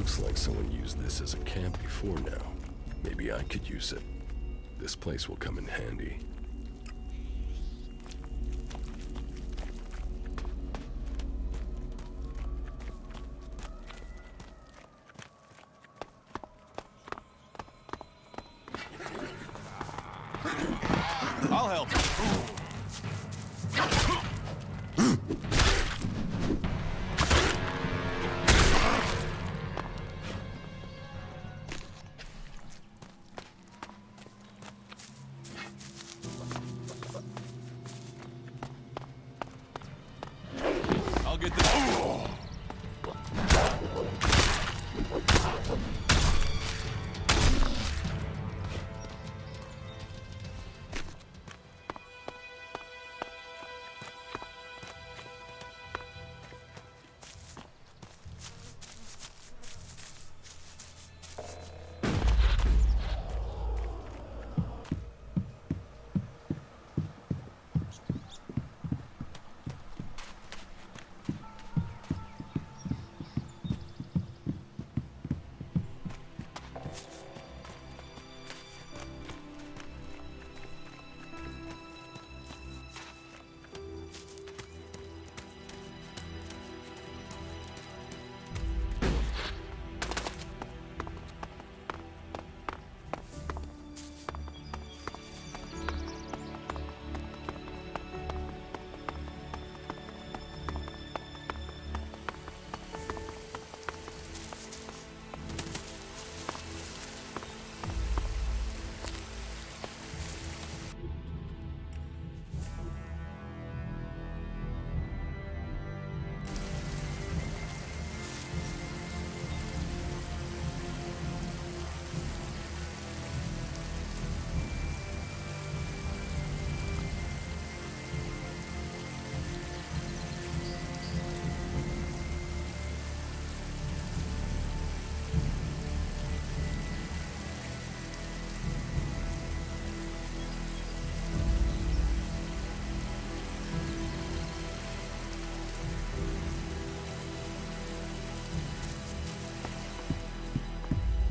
Looks like someone used this as a camp before now. Maybe I could use it. This place will come in handy. I'll help. I'll get the...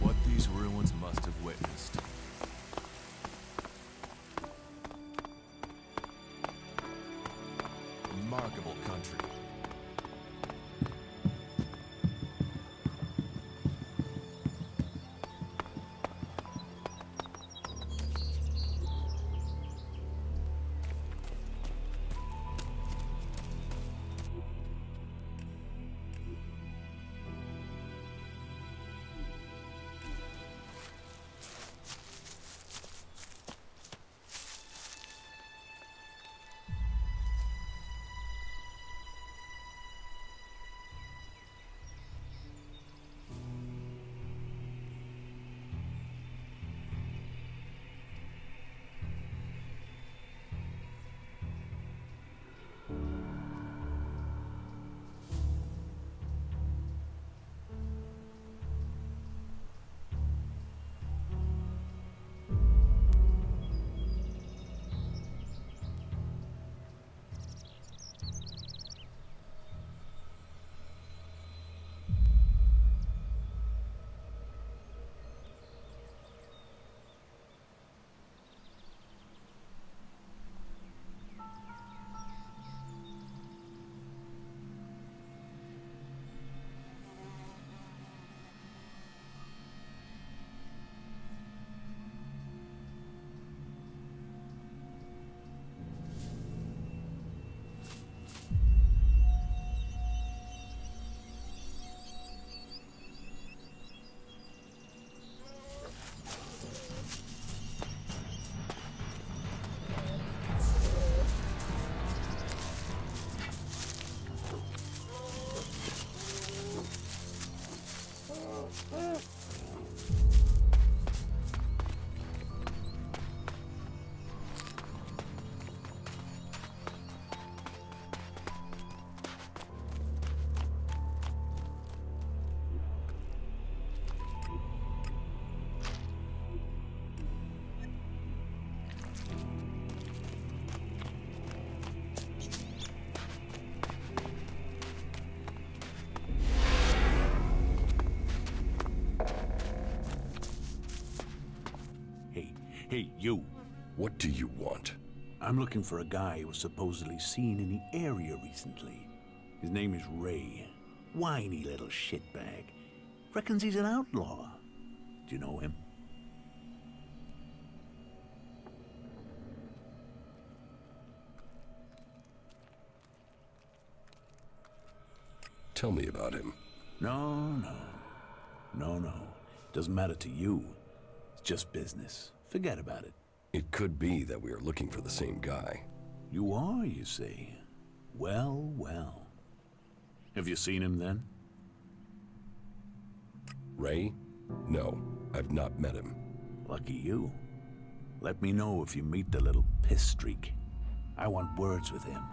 What these ruins must have witnessed. Remarkable country. Hey, you. What do you want? I'm looking for a guy who was supposedly seen in the area recently. His name is Ray. Whiny little shitbag. Reckons he's an outlaw. Do you know him? Tell me about him. No. Doesn't matter to you. It's just business. Forget about it. It could be that we are looking for the same guy. You are, you see. Well. Have you seen him then? Ray? No, I've not met him. Lucky you. Let me know if you meet the little piss streak. I want words with him.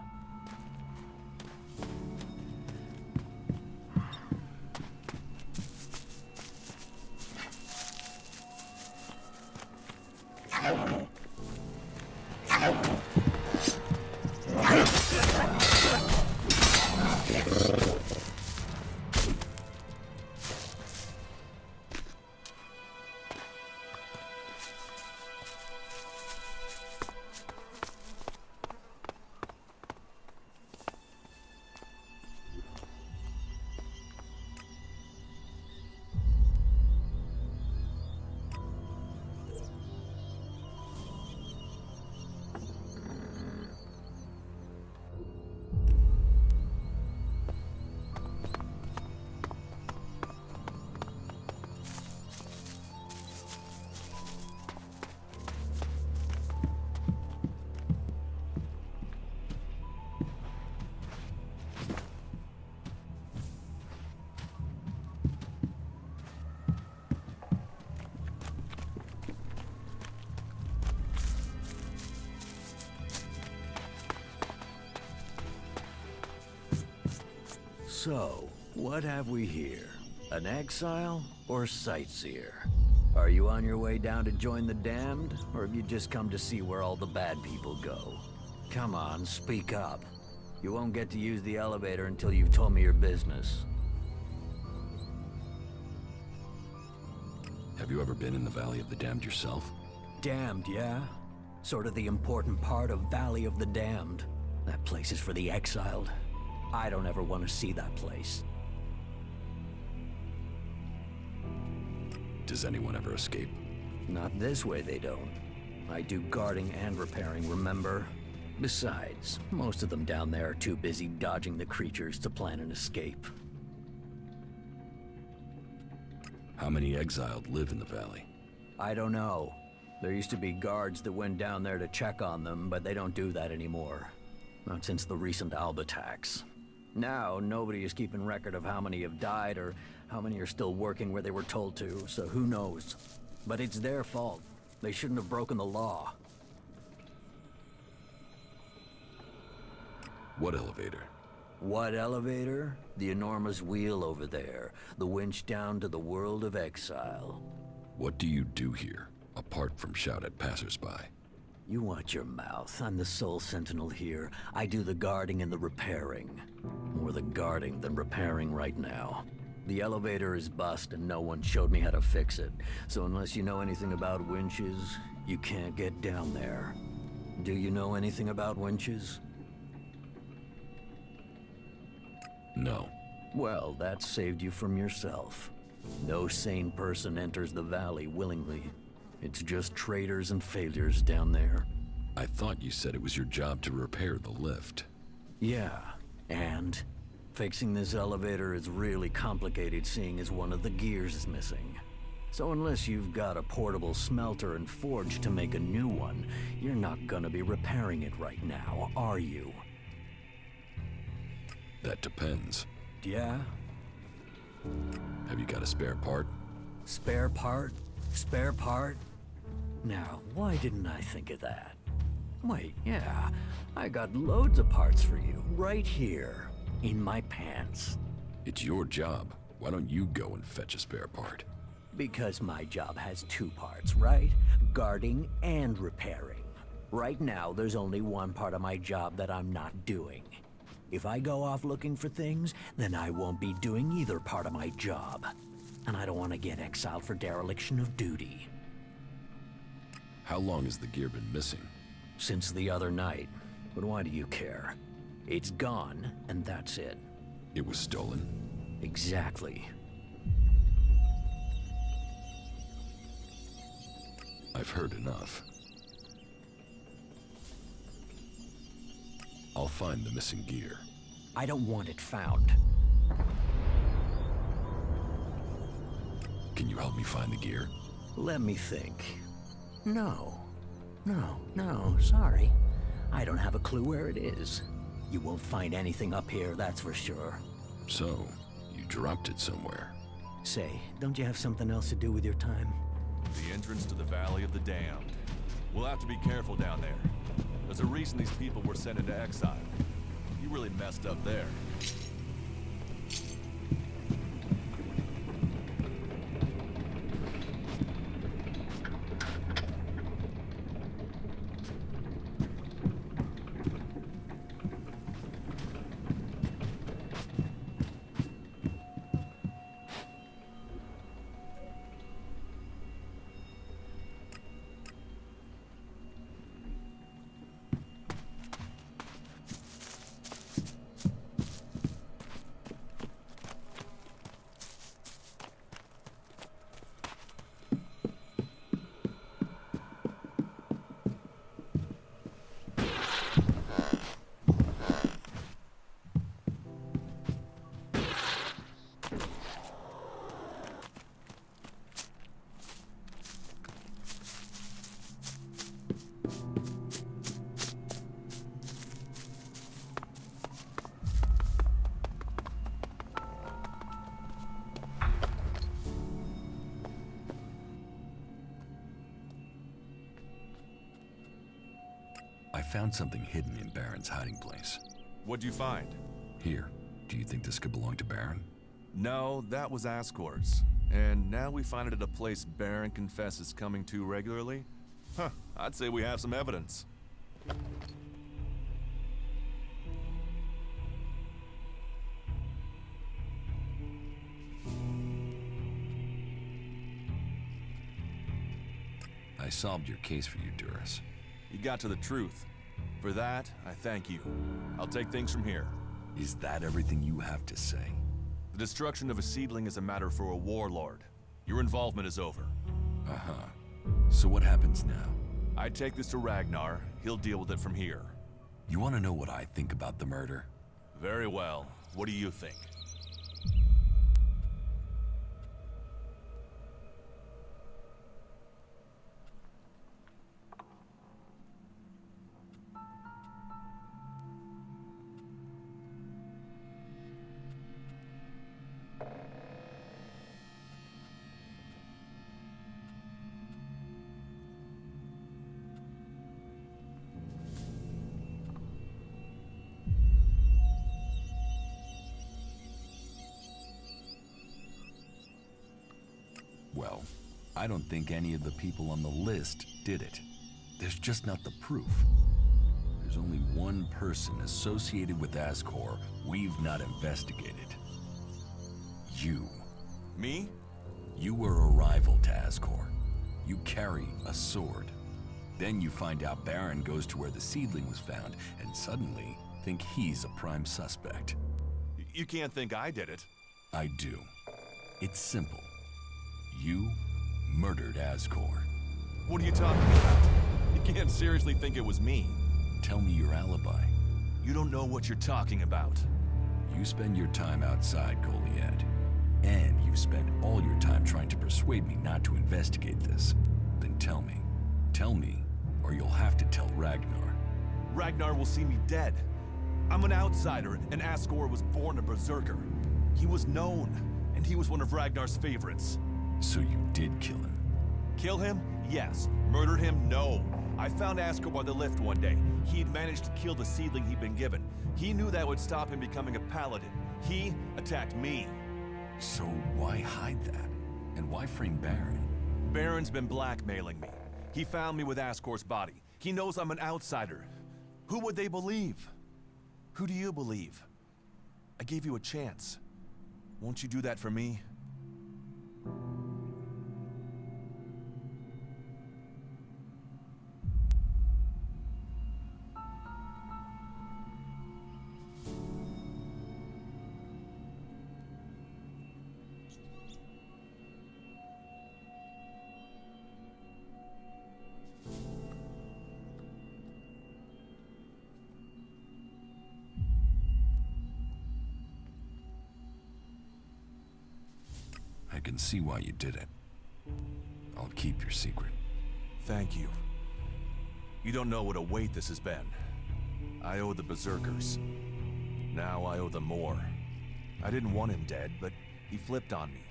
So, what have we here? An exile or sightseer? Are you on your way down to join the damned, or have you just come to see where all the bad people go? Come on, speak up. You won't get to use the elevator until you've told me your business. Have you ever been in the Valley of the Damned yourself? Damned, yeah? Sort of the important part of Valley of the Damned. That place is for the exiled. I don't ever want to see that place. Does anyone ever escape? Not this way, they don't. I do guarding and repairing, remember? Besides, most of them down there are too busy dodging the creatures to plan an escape. How many exiled live in the valley? I don't know. There used to be guards that went down there to check on them, but they don't do that anymore. Not since the recent Alb attacks. Now, nobody is keeping record of how many have died or how many are still working where they were told to, so who knows? But it's their fault. They shouldn't have broken the law. What elevator? What elevator? The enormous wheel over there. The winch down to the world of exile. What do you do here, apart from shout at passersby? You watch your mouth. I'm the sole sentinel here. I do the guarding and the repairing. More the guarding than repairing right now. The elevator is bust and no one showed me how to fix it. So unless you know anything about winches, you can't get down there. Do you know anything about winches? No. Well, that saved you from yourself. No sane person enters the valley willingly. It's just traitors and failures down there. I thought you said it was your job to repair the lift. Yeah, and fixing this elevator is really complicated seeing as one of the gears is missing. So unless you've got a portable smelter and forge to make a new one, you're not gonna be repairing it right now, are you? That depends. Yeah? Have you got a spare part? Spare part? Spare part? Now, why didn't I think of that? Wait, yeah, I got loads of parts for you, right here, in my pants. It's your job. Why don't you go and fetch a spare part? Because my job has two parts, right? Guarding and repairing. Right now, there's only one part of my job that I'm not doing. If I go off looking for things, then I won't be doing either part of my job. And I don't want to get exiled for dereliction of duty. How long has the gear been missing? Since the other night. But why do you care? It's gone, and that's it. It was stolen? Exactly. I've heard enough. I'll find the missing gear. I don't want it found. Can you help me find the gear? Let me think. No. No, sorry. I don't have a clue where it is. You won't find anything up here, that's for sure. So, you dropped it somewhere. Say, don't you have something else to do with your time? The entrance to the Valley of the Damned. We'll have to be careful down there. There's a reason these people were sent into exile. You really messed up there. I found something hidden in Baron's hiding place. What'd you find? Here, do you think this could belong to Baron? No, that was Ascor's. And now we find it at a place Baron confesses coming to regularly? Huh, I'd say we have some evidence. I solved your case for you, Duras. You got to the truth. For that, I thank you. I'll take things from here. Is that everything you have to say? The destruction of a seedling is a matter for a warlord. Your involvement is over. Uh-huh. So what happens now? I take this to Ragnar. He'll deal with it from here. You want to know what I think about the murder? Very well. What do you think? Well, I don't think any of the people on the list did it. There's just not the proof. There's only one person associated with Ascor we've not investigated. You. Me? You were a rival to Ascor. You carry a sword. Then you find out Baron goes to where the seedling was found and suddenly think he's a prime suspect. You can't think I did it. I do. It's simple. You murdered Ascor. What are you talking about? You can't seriously think it was me. Tell me your alibi. You don't know what you're talking about. You spend your time outside, Goliad. And you've spent all your time trying to persuade me not to investigate this. Then tell me. Tell me, or you'll have to tell Ragnar. Ragnar will see me dead. I'm an outsider, and Ascor was born a berserker. He was known, and he was one of Ragnar's favorites. So you did kill him? Kill him? Yes. Murder him? No. I found Ascor by the lift one day. He'd managed to kill the seedling he'd been given. He knew that would stop him becoming a paladin. He attacked me. So why hide that? And why frame Baron? Baron's been blackmailing me. He found me with Ascor's body. He knows I'm an outsider. Who would they believe? Who do you believe? I gave you a chance. Won't you do that for me? can see why you did it. I'll keep your secret. Thank you. You don't know what a weight this has been. I owe the Berserkers. Now I owe them more. I didn't want him dead, but he flipped on me.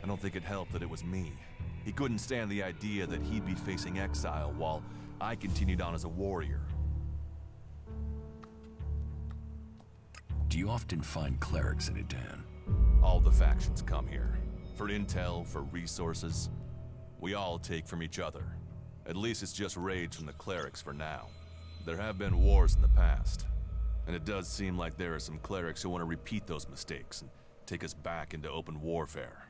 I don't think it helped that it was me. He couldn't stand the idea that he'd be facing exile while I continued on as a warrior. Do you often find clerics in Edan? All the factions come here. For intel, for resources. We all take from each other. At least it's just rage from the clerics for now. There have been wars in the past. And it does seem like there are some clerics who want to repeat those mistakes and take us back into open warfare.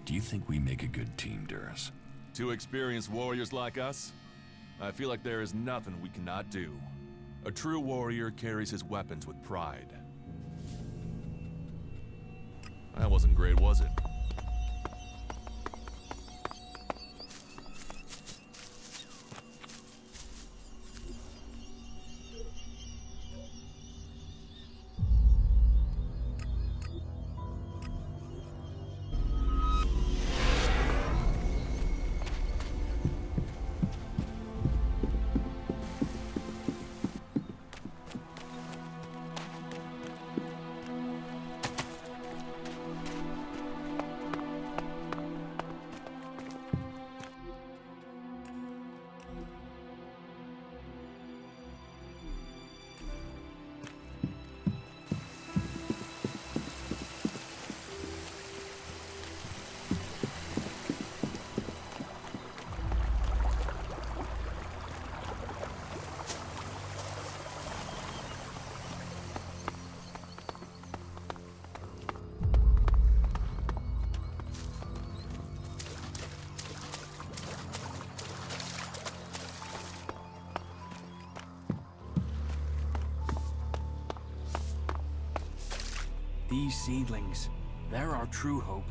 Do you think we make a good team, Duras? Two experienced warriors like us? I feel like there is nothing we cannot do. A true warrior carries his weapons with pride. That wasn't great, was it? These seedlings, they're our true hope.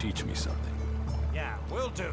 Teach me something. Yeah, will do.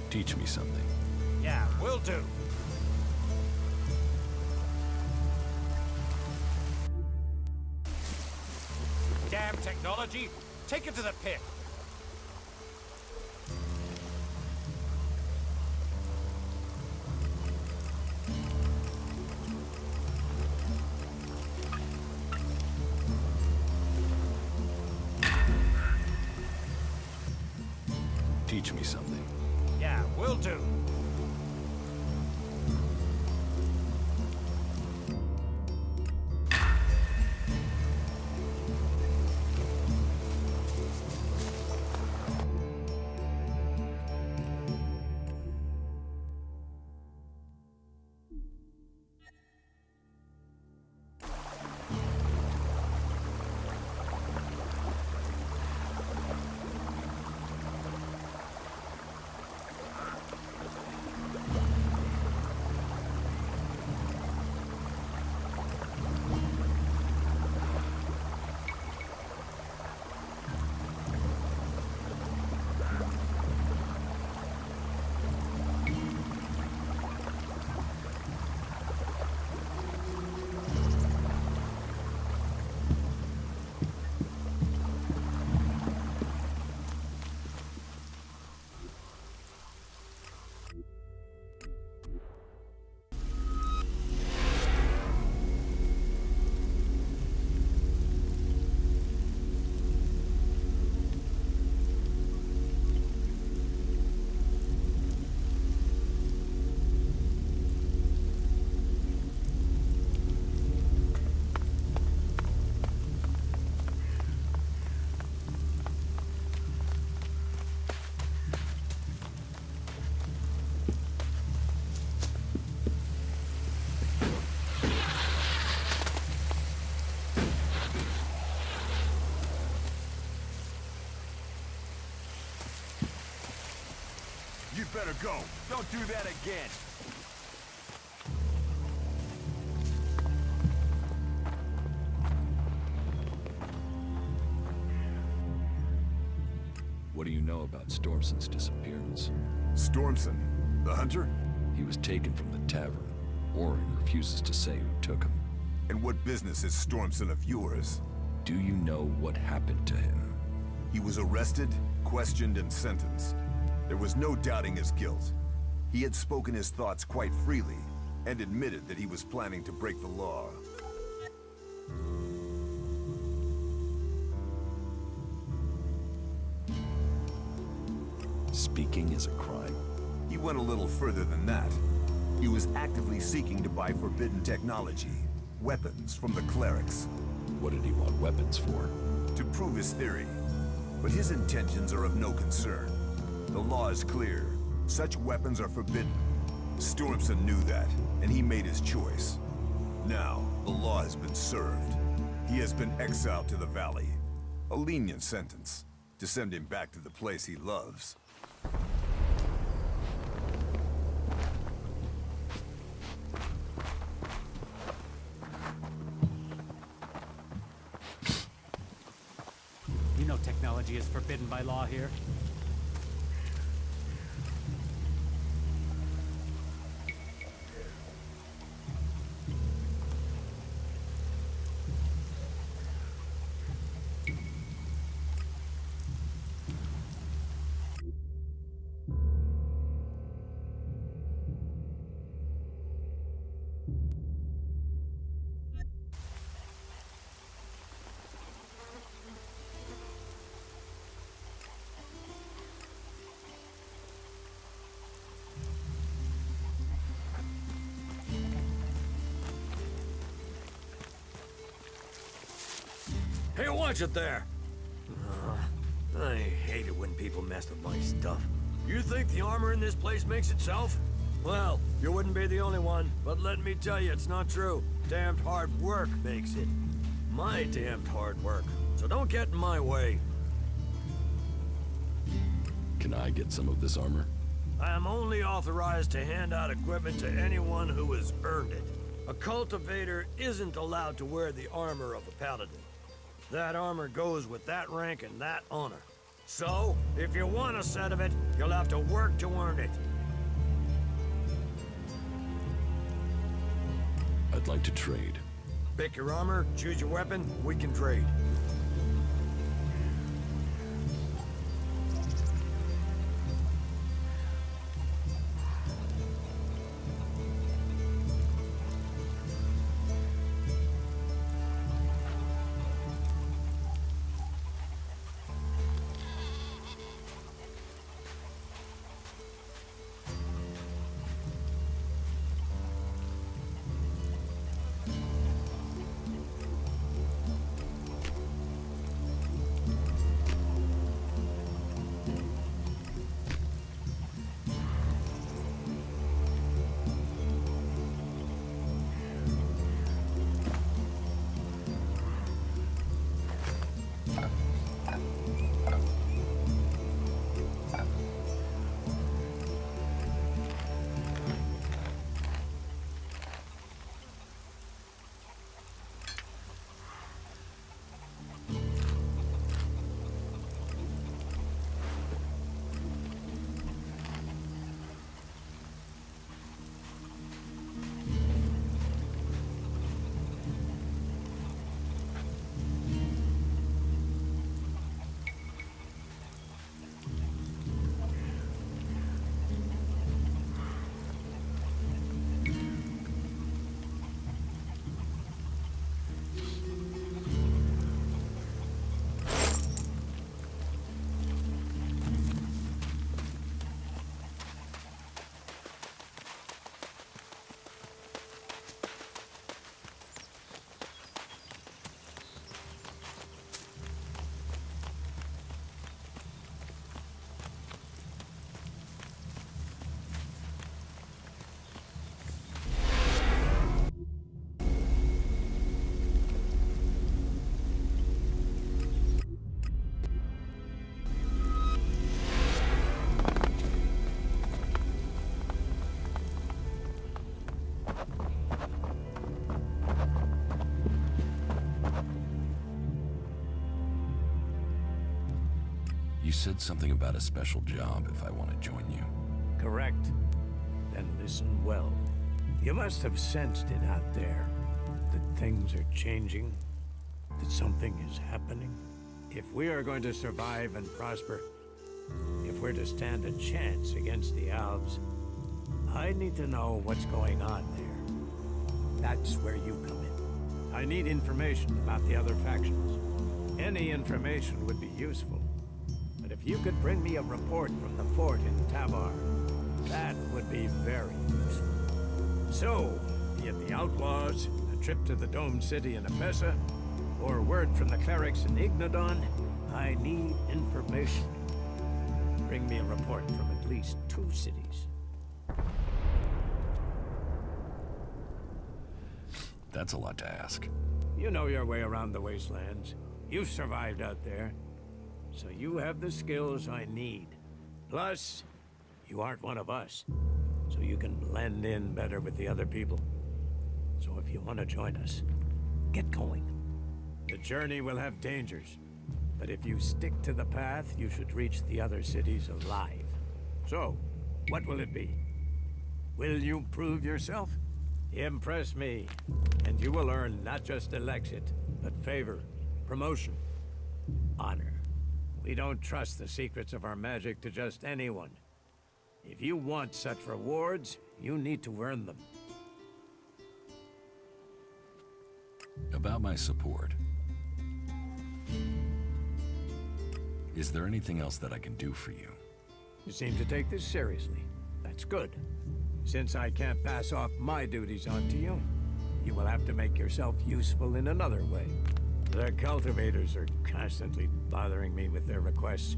Teach me something. Yeah, will do. Damn technology! Take it to the pit! Teach me something. Yeah, will do. You better go. Don't do that again. What do you know about Stormson's disappearance? Stormson, the hunter? He was taken from the tavern. Orin refuses to say who took him. And what business is Stormson of yours? Do you know what happened to him? He was arrested, questioned, and sentenced. There was no doubting his guilt. He had spoken his thoughts quite freely, and admitted that he was planning to break the law. Speaking is a crime? He went a little further than that. He was actively seeking to buy forbidden technology, weapons from the clerics. What did he want weapons for? To prove his theory. But his intentions are of no concern. The law is clear. Such weapons are forbidden. Stormson knew that, and he made his choice. Now, the law has been served. He has been exiled to the valley. A lenient sentence, to send him back to the place he loves. You know technology is forbidden by law here. Hey, watch it there! I hate it when people mess with my stuff. You think the armor in this place makes itself? Well, you wouldn't be the only one, but let me tell you, it's not true. Damned hard work makes it. My damned hard work. So don't get in my way. Can I get some of this armor? I am only authorized to hand out equipment to anyone who has earned it. A cultivator isn't allowed to wear the armor of a paladin. That armor goes with that rank and that honor. So, if you want a set of it, you'll have to work to earn it. I'd like to trade. Pick your armor, choose your weapon, we can trade. You said something about a special job if I want to join you. Correct. Then listen well. You must have sensed it out there. That things are changing. That something is happening. If we are going to survive and prosper, if we're to stand a chance against the Alves, I need to know what's going on there. That's where you come in. I need information about the other factions. Any information would be useful. But if you could bring me a report from the fort in Tabar, that would be very useful. So, be it the outlaws, a trip to the domed city in Abessa, or word from the clerics in Ignodon, I need information. Bring me a report from at least 2 cities. That's a lot to ask. You know your way around the wastelands. You've survived out there. So you have the skills I need. Plus, you aren't one of us. So you can blend in better with the other people. So if you want to join us, get going. The journey will have dangers. But if you stick to the path, you should reach the other cities alive. So, what will it be? Will you prove yourself? Impress me, and you will earn not just elexit, but favor, promotion, honor. We don't trust the secrets of our magic to just anyone. If you want such rewards, you need to earn them. About my support. Is there anything else that I can do for you? You seem to take this seriously. That's good. Since I can't pass off my duties onto you, you will have to make yourself useful in another way. The cultivators are constantly bothering me with their requests.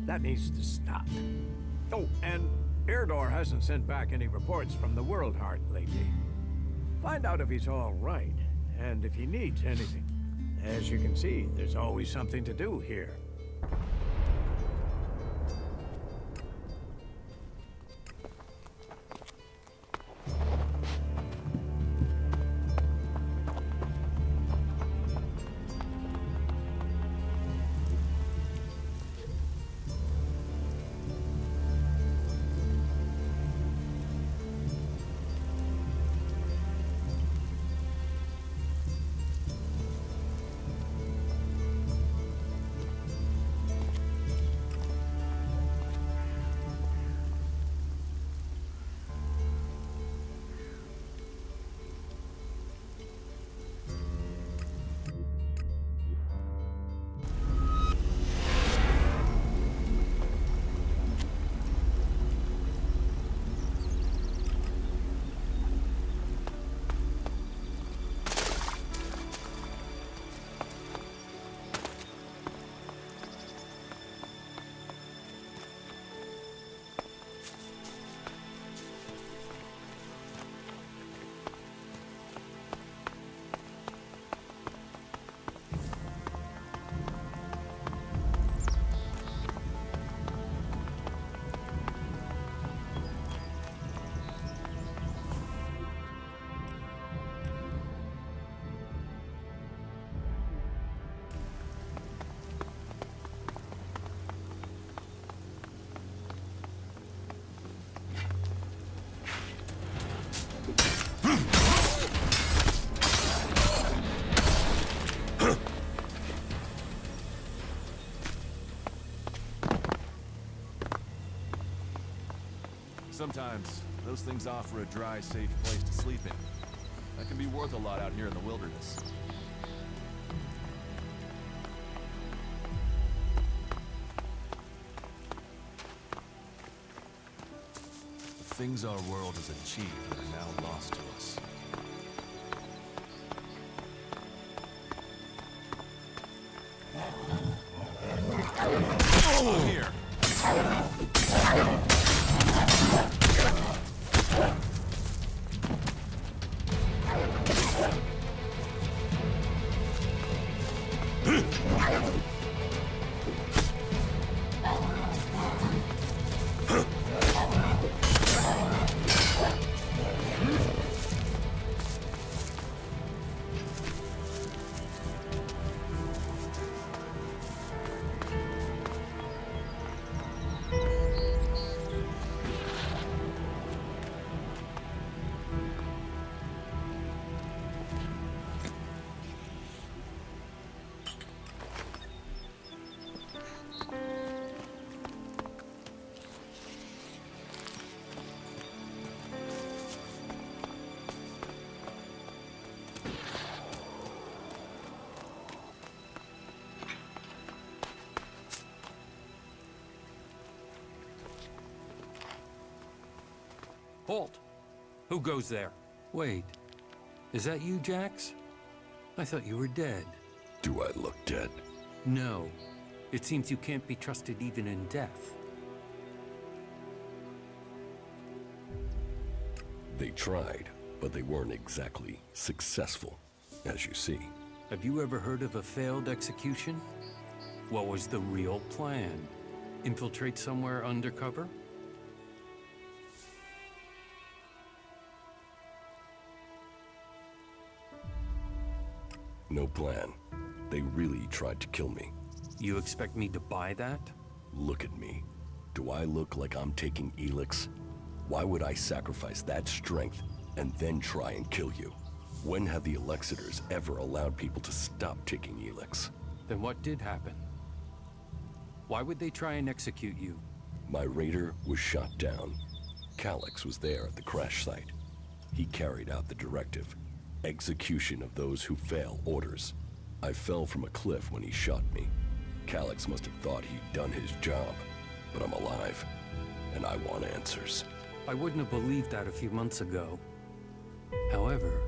That needs to stop. Oh, and Erdor hasn't sent back any reports from the World Heart lately. Find out if he's all right, and if he needs anything. As you can see, there's always something to do here. Sometimes, those things offer a dry, safe place to sleep in. That can be worth a lot out here in the wilderness. The things our world has achieved are now lost to us. I'm here. Halt! Who goes there? Wait, is that you, Jax? I thought you were dead. Do I look dead? No. It seems you can't be trusted even in death. They tried, but they weren't exactly successful, as you see. Have you ever heard of a failed execution? What was the real plan? Infiltrate somewhere undercover? No plan. They really tried to kill me. You expect me to buy that? Look at me. Do I look like I'm taking elex? Why would I sacrifice that strength and then try and kill you? When have the Elexitors ever allowed people to stop taking elex? Then what did happen? Why would they try and execute you? My raider was shot down. Calyx was there at the crash site. He carried out the directive. Execution of those who fail orders. I fell from a cliff when he shot me. Calyx must have thought he'd done his job, but I'm alive, and I want answers. I wouldn't have believed that a few months ago. However,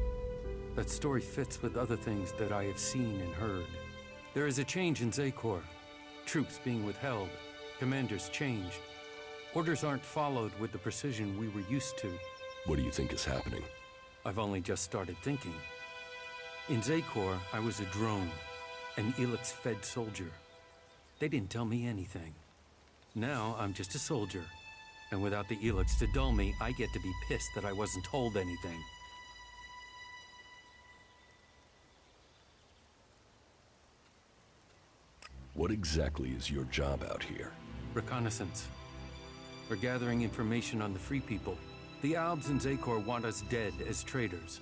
that story fits with other things that I have seen and heard. There is a change in Zakor. Troops being withheld. Commanders changed. Orders aren't followed with the precision we were used to. What do you think is happening? I've only just started thinking. In Zakor, I was a drone, an elex-fed soldier. They didn't tell me anything. Now, I'm just a soldier. And without the elex to dull me, I get to be pissed that I wasn't told anything. What exactly is your job out here? Reconnaissance. We're gathering information on the Free People. The Albs in Zakor want us dead as traitors.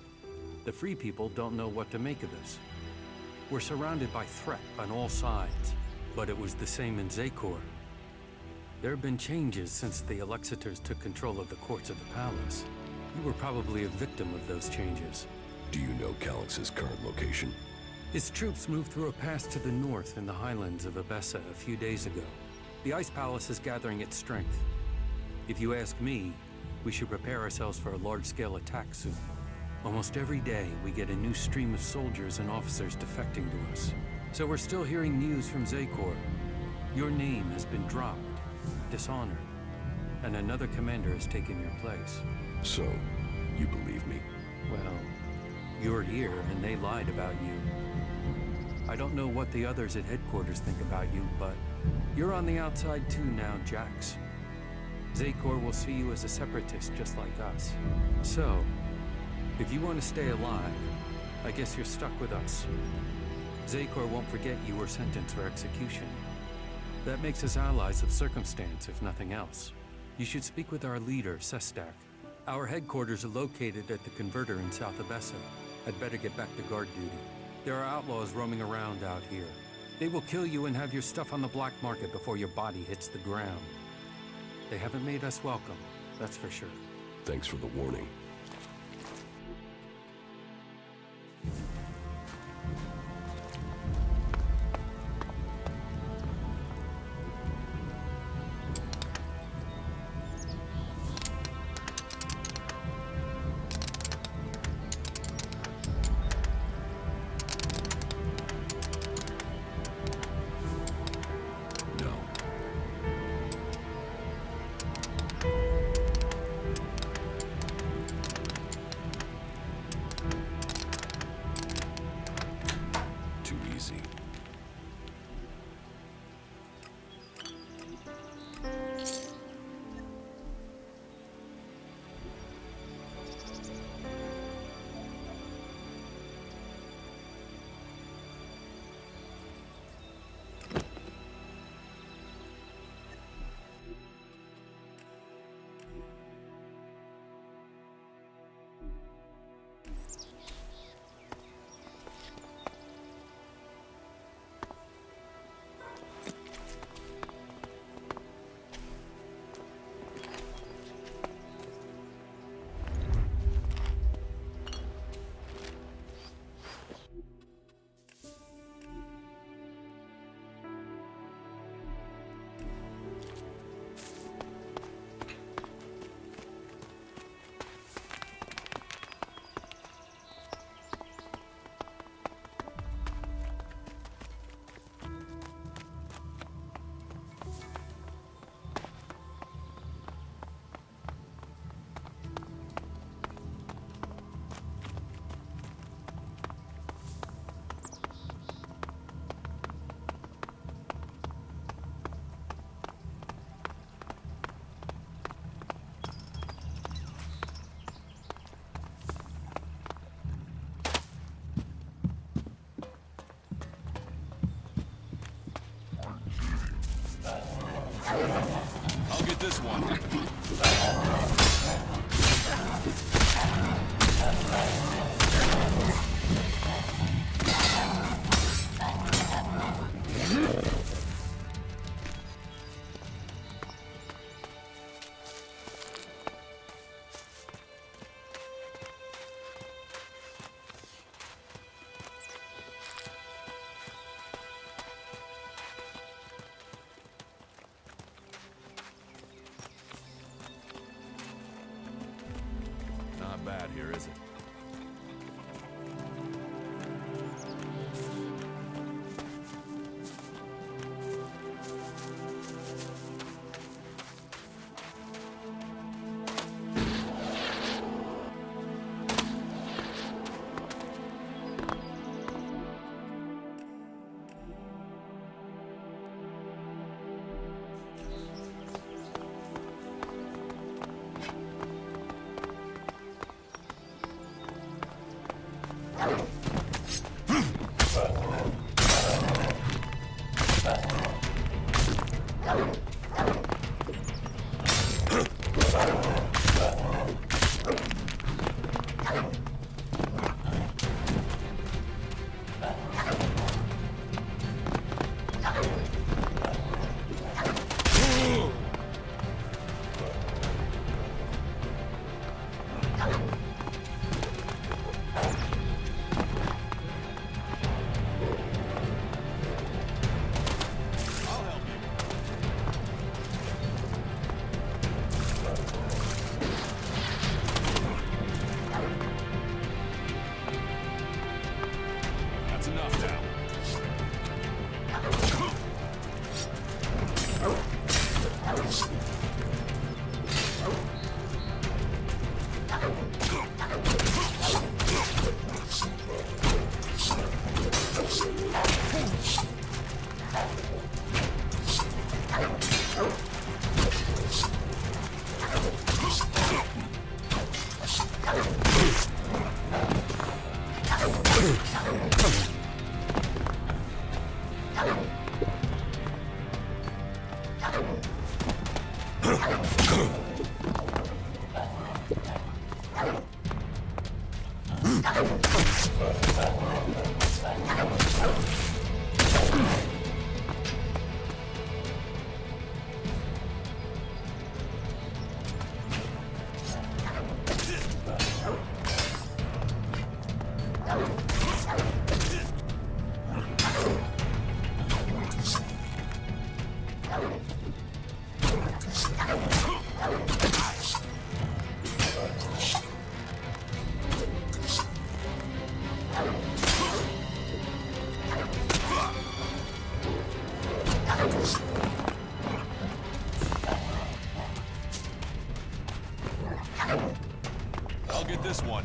The Free People don't know what to make of this. We're surrounded by threat on all sides, but it was the same in Zakor. There have been changes since the Elexitors took control of the courts of the palace. You were probably a victim of those changes. Do you know Calyx's current location? His troops moved through a pass to the north in the highlands of Abessa a few days ago. The Ice Palace is gathering its strength. If you ask me, we should prepare ourselves for a large-scale attack soon. Almost every day, we get a new stream of soldiers and officers defecting to us. So we're still hearing news from Zakor. Your name has been dropped, dishonored, and another commander has taken your place. So, you believe me? Well, you're here and they lied about you. I don't know what the others at headquarters think about you, but you're on the outside too now, Jax. Zakor will see you as a separatist just like us. So, if you want to stay alive, I guess you're stuck with us. Zakor won't forget you were sentenced for execution. That makes us allies of circumstance, if nothing else. You should speak with our leader, Sestak. Our headquarters are located at the converter in South Abessa. I'd better get back to guard duty. There are outlaws roaming around out here. They will kill you and have your stuff on the black market before your body hits the ground. They haven't made us welcome, that's for sure. Thanks for the warning. No. Too easy. I'll get this one. Not bad here, is it? That's enough now. this one.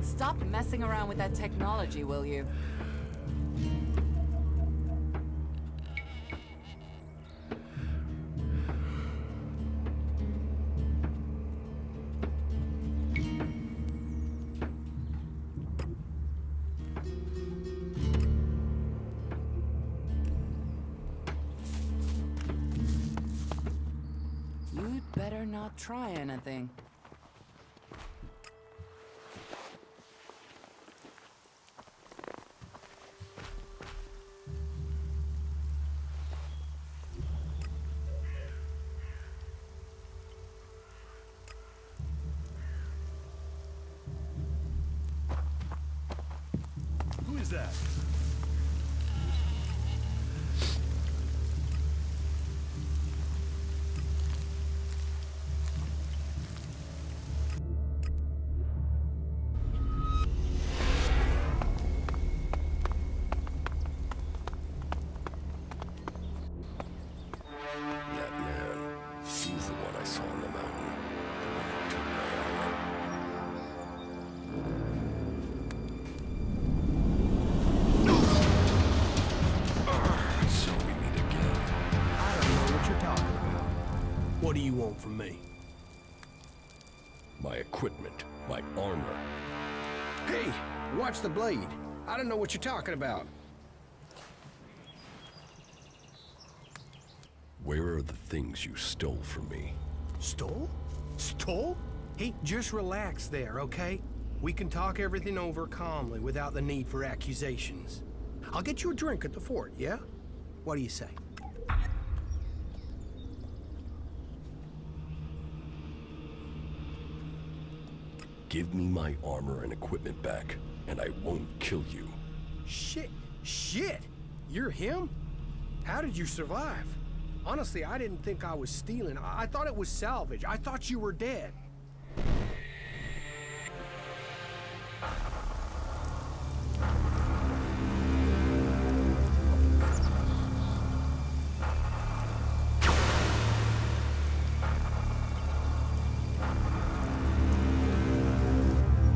Stop messing around with that technology, will you? You'd better not try anything. Who is that? That man, he's the one I saw on the mountain. The one who took my armor. So we meet again. I don't know what you're talking about. What do you want from me? My equipment, my armor. Hey, watch the blade. I don't know what you're talking about. Where are the things you stole from me? Stole? Stole? Hey, just relax there, okay? We can talk everything over calmly without the need for accusations. I'll get you a drink at the fort, yeah? What do you say? Give me my armor and equipment back, and I won't kill you. Shit! You're him? How did you survive? Honestly, I didn't think I was stealing. I thought it was salvage. I thought you were dead.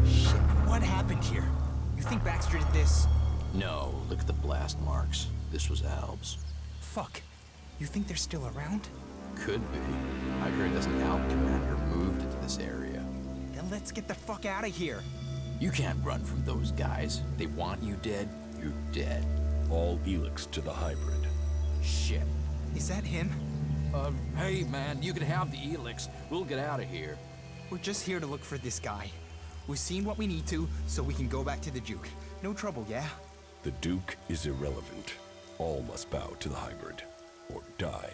Shit, what happened here? You think Baxter did this? No, look at the blast marks. This was Alb's. Fuck. You think they're still around? Could be. I heard this Alp commander moved into this area. Then let's get the fuck out of here. You can't run from those guys. They want you dead, you're dead. All elex to the hybrid. Shit. Is that him? Hey man, you can have the elex. We'll get out of here. We're just here to look for this guy. We've seen what we need to, so we can go back to the Duke. No trouble, yeah? The Duke is irrelevant. All must bow to the hybrid, or die.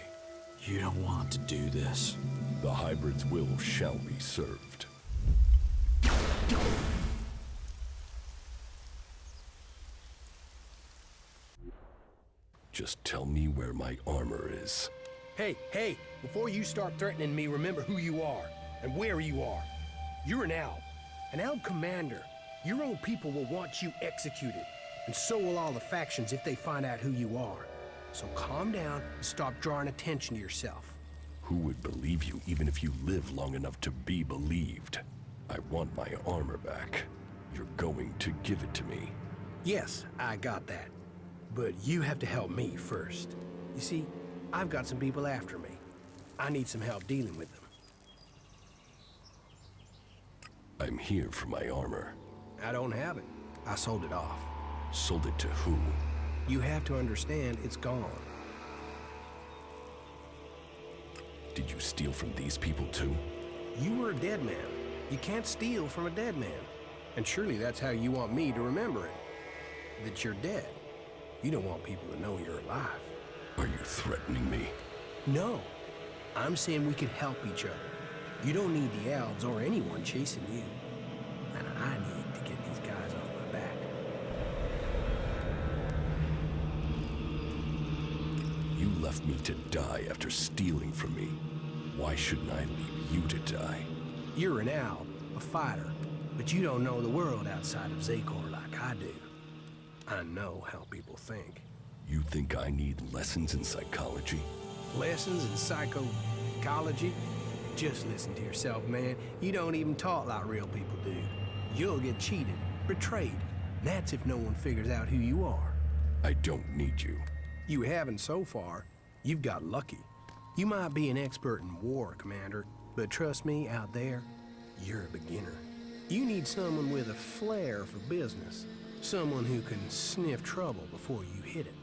You don't want to do this. The hybrid's will shall be served. Just tell me where my armor is. Hey, before you start threatening me, remember who you are and where you are. You're an Alb commander. Your own people will want you executed, and so will all the factions if they find out who you are. So calm down and stop drawing attention to yourself. Who would believe you even if you live long enough to be believed? I want my armor back. You're going to give it to me. Yes, I got that. But you have to help me first. You see, I've got some people after me. I need some help dealing with them. I'm here for my armor. I don't have it. I sold it off. Sold it to who? You have to understand it's gone. Did you steal from these people too? You were a dead man. You can't steal from a dead man. And surely that's how you want me to remember it. That you're dead. You don't want people to know you're alive. Are you threatening me? No. I'm saying we can help each other. You don't need the elves or anyone chasing you. And I need to get these guys off my back. You left me to die after stealing from me. Why shouldn't I leave you to die? You're an owl, a fighter, but you don't know the world outside of Zakor like I do. I know how people think. You think I need lessons in psychology? Lessons in psychology? Just listen to yourself, man. You don't even talk like real people do. You'll get cheated, betrayed. And that's if no one figures out who you are. I don't need you. You haven't so far. You've got lucky. You might be an expert in war, Commander, but trust me, out there, you're a beginner. You need someone with a flair for business. Someone who can sniff trouble before you hit it.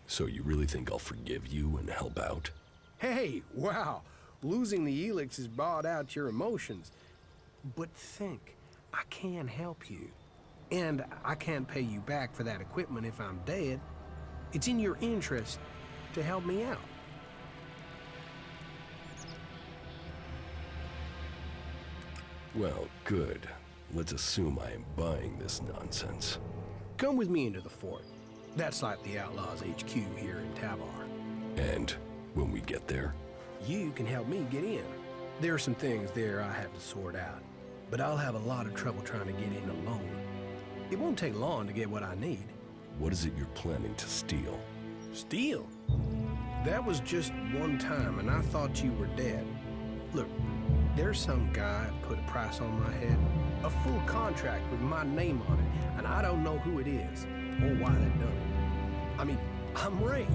So you really think I'll forgive you and help out? Hey, wow. Losing the elex has brought out your emotions. But think, I can help you. And I can't pay you back for that equipment if I'm dead. It's in your interest to help me out. Well, good. Let's assume I am buying this nonsense. Come with me into the fort. That's like the Outlaws HQ here in Tavar. And when we get there? You can help me get in. There are some things there I have to sort out, but I'll have a lot of trouble trying to get in alone. It won't take long to get what I need. What is it you're planning to steal? Steal? That was just one time, and I thought you were dead. Look, there's some guy put a price on my head. A full contract with my name on it, and I don't know who it is, or why they've done it. I mean, I'm Ray.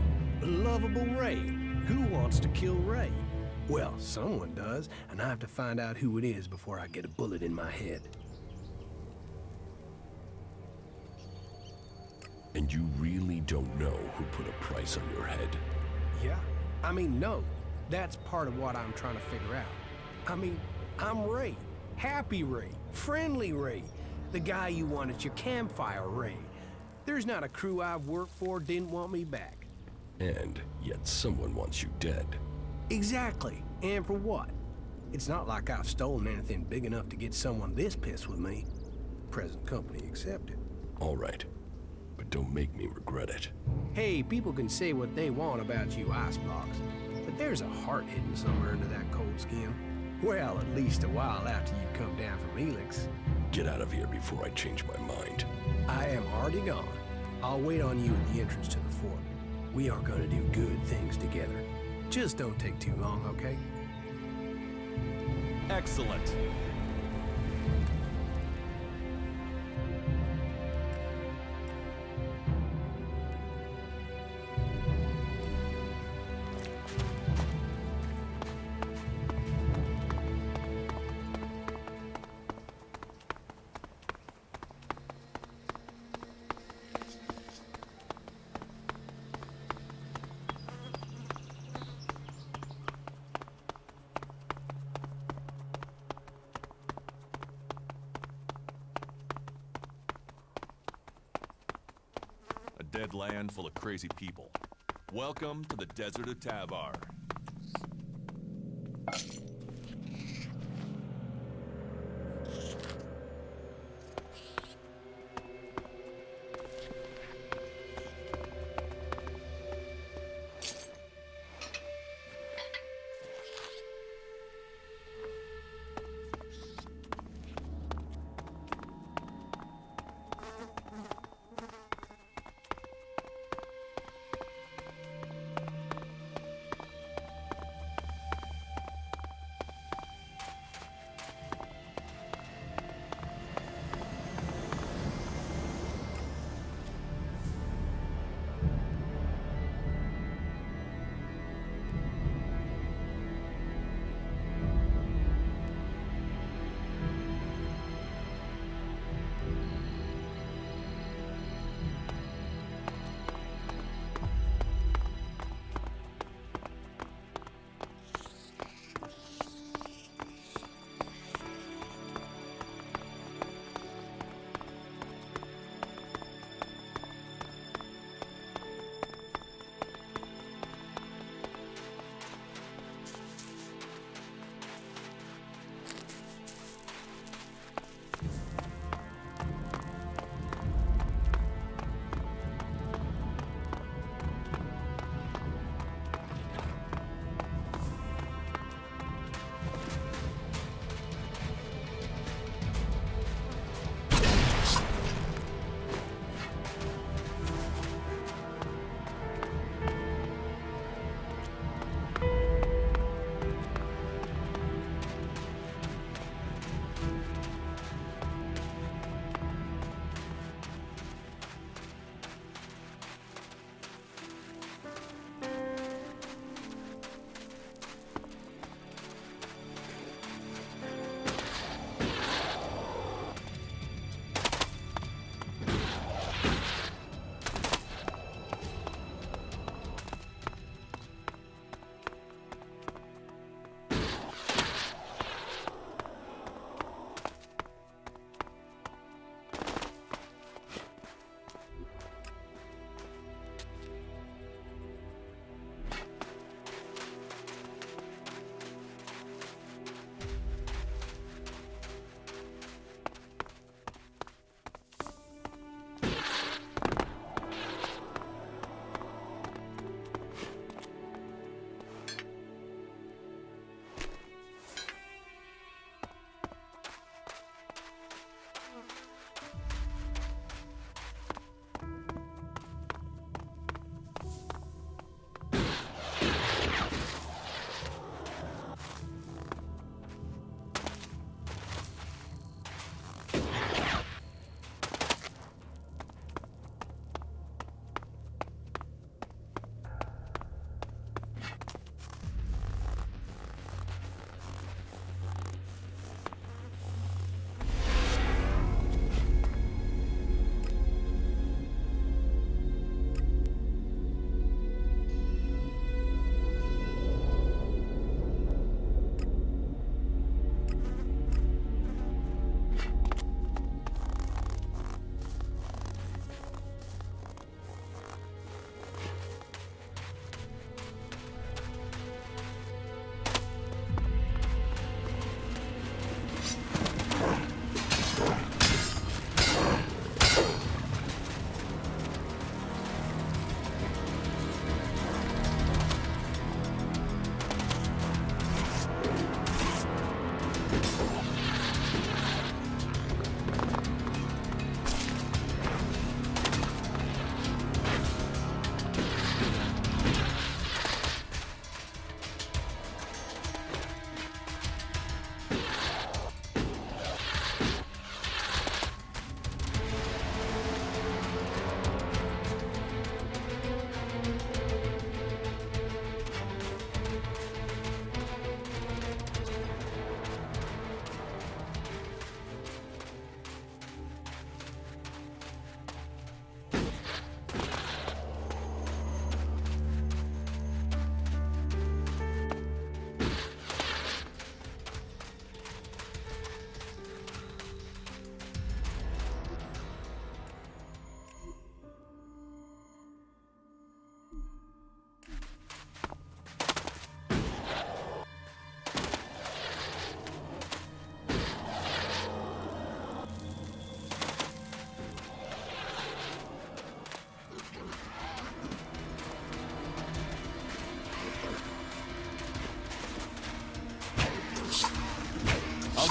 Lovable Ray. Who wants to kill Ray? Well, someone does, and I have to find out who it is before I get a bullet in my head. And you really don't know who put a price on your head? Yeah. I mean, no. That's part of what I'm trying to figure out. I mean, I'm Ray. Happy Ray. Friendly Ray. The guy you want at your campfire, Ray. There's not a crew I've worked for didn't want me back. And yet someone wants you dead. Exactly. And for what? It's not like I've stolen anything big enough to get someone this pissed with me. Present company accepted. All right. But don't make me regret it. Hey, people can say what they want about you ice blocks, but there's a heart hidden somewhere under that cold skin. Well, at least a while after you come down from Elex. Get out of here before I change my mind. I am already gone. I'll wait on you at the entrance to the fort. We are going to do good things together. Just don't take too long, okay? Excellent. A dead land full of crazy people. Welcome to the desert of Tavar.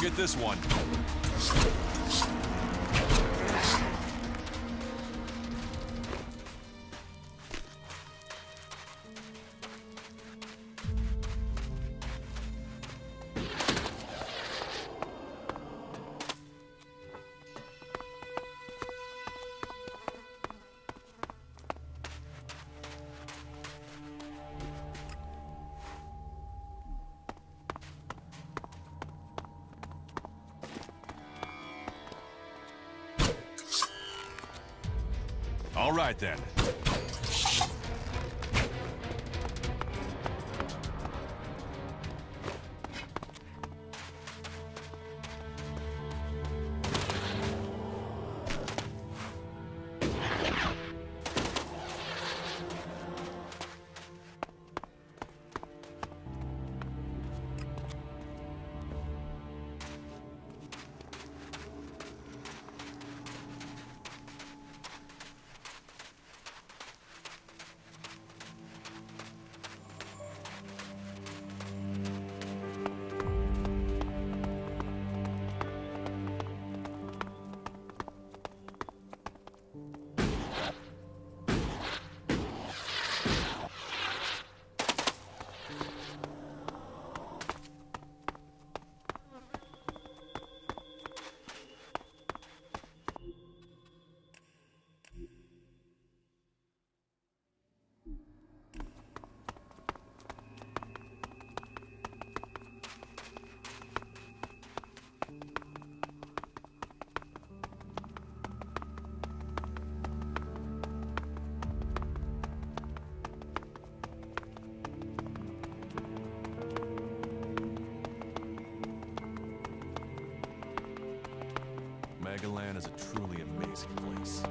Get this one. All right, then. Megaland is a truly amazing place.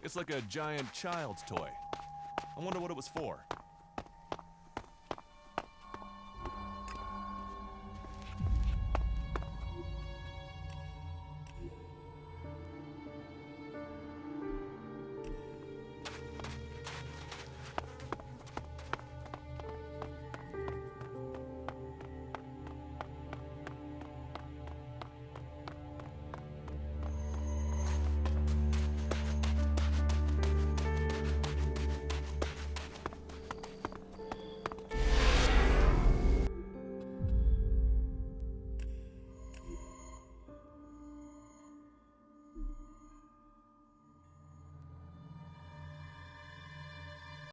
It's like a giant child's toy. I wonder what it was for.